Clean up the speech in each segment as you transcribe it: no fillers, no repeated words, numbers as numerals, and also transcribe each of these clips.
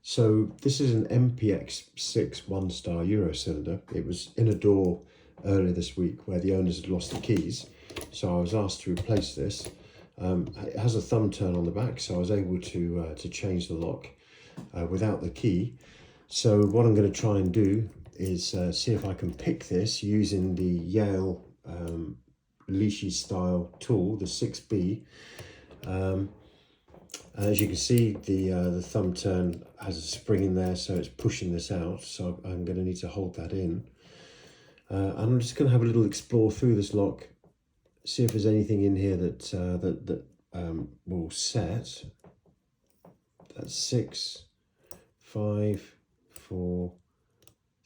So this is an MPX6 one-star Euro cylinder. It was in a door earlier this week where the owners had lost the keys. So I was asked to replace this. It has a thumb turn on the back, so I was able to change the lock without the key. So what I'm going to try and do is see if I can pick this using the Yale Lishi style tool, the 6B. As you can see, the thumb turn has a spring in there, so it's pushing this out. So I'm going to need to hold that in. I'm just going to have a little explore through this lock, see if there's anything in here that will set. That's 6, 5, 4,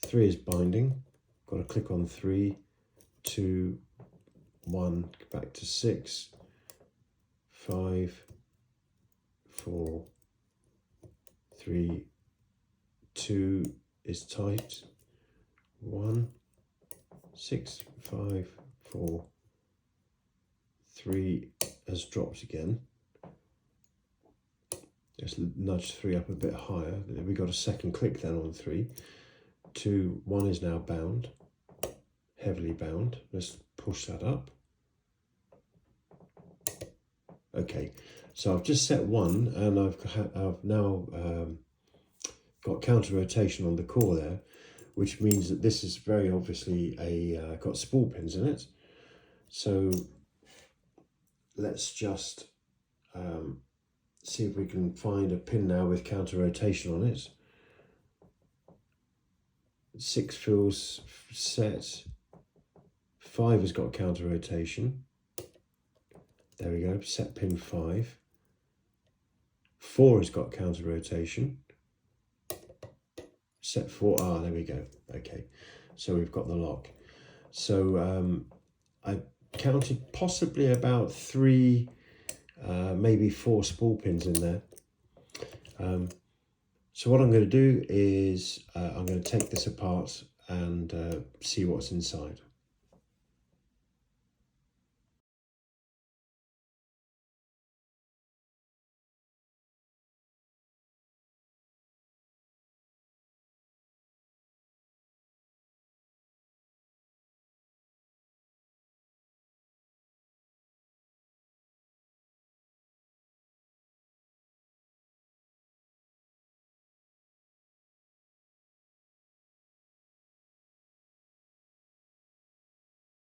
3 is binding. Got to click on 3, 2, 1, go back to 6, 5, 4, 3, 2 is tight. 1, 6, 5, 4, 3 has dropped again. Just nudge 3 up a bit higher. We got a second click then on 3. 2, 1 is now bound, heavily bound. Let's push that up. Okay, so I've just set 1, and I've now got counter rotation on the core there, which means that this is very obviously got spool pins in it. So let's just see if we can find a pin now with counter rotation on it. 6 feels set. 5 has got counter rotation. There we go, set pin 5. 4 has got counter rotation. Set 4, there we go. Okay, so we've got the lock. So I counted possibly about 3, maybe 4 spool pins in there. So what I'm going to do is I'm going to take this apart and see what's inside.